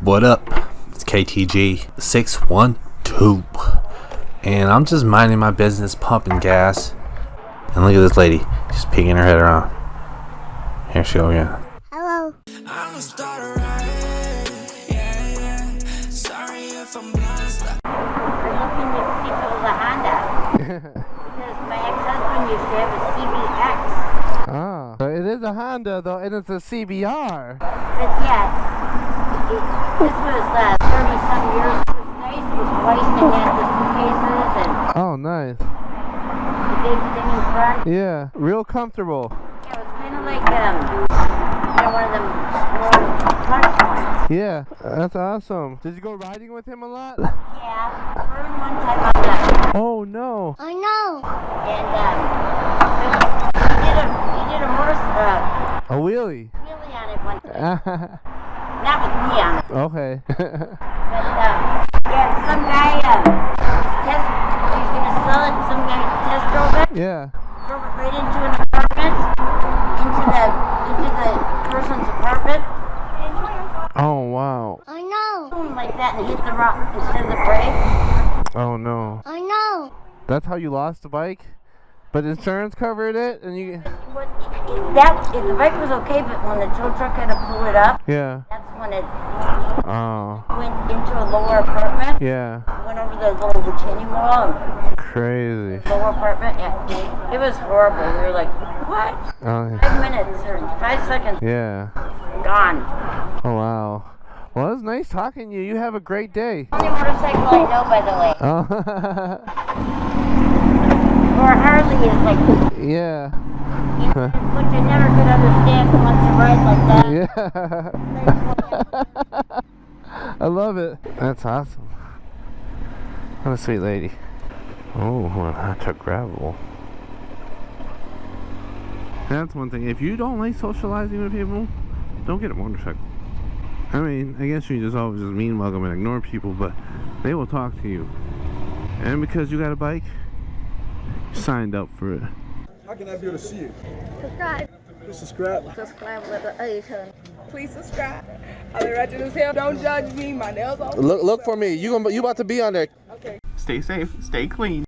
What up? It's KTG 612, and I'm just minding my business, pumping gas. And look at this lady, she's peeking her head around. Here she goes again. Hello. I'm a starter, right? Yeah. Sorry if I'm lost. We're looking to see if it was a Honda. Because my ex-husband used to have a CBX. Ah, so it is a Honda though, and it's a CBR. But yeah, this was 30-some years. It was nice. It was white and it had the suitcases and Oh, nice. the big thing in front. Yeah, real comfortable. Yeah, it was kind of like one of them clutch ones. Yeah, that's awesome. Did you go riding with him a lot? Yeah, burned one time on the. Oh no. I know. And he did a motorcycle. A wheelie. Wheelie on it one time. Not with me on it. Okay. But yeah, some guy he's gonna sell it. Some guy test drove it. Yeah. Drove it right into an apartment, into the person's apartment. Oh wow. I know. Something like that, and hit the rock instead of the brake. Oh no. I know. That's how you lost the bike? But insurance covered it, and you. The bike was okay, but when the tow truck had to pull it up, Yeah. that's when it Oh. went into a lower apartment. Yeah. Went over the little retaining wall. And Crazy. lower apartment. Yeah, it was horrible. We were like, what? Oh. 5 minutes or 5 seconds. Yeah. Gone. Oh wow. Well, it was nice talking to you. You have a great day. Only motorcycle I know, by the way. Oh. Or Harley is like, Yeah. which I never could understand once you ride like that. Yeah. I love it. That's awesome. What a sweet lady. Oh, I took gravel. That's one thing. If you don't like socializing with people, don't get a motorcycle. I mean, I guess you just always just mean welcome and ignore people, but they will talk to you. And because you got a bike, you signed up for it. How can I be able to see you? Subscribe. Just subscribe. Subscribe with the A turn. Please subscribe. I'll be ratchet as hell. Don't judge me. My nails off. Look for me. You about to be on there. Okay. Stay safe, stay clean.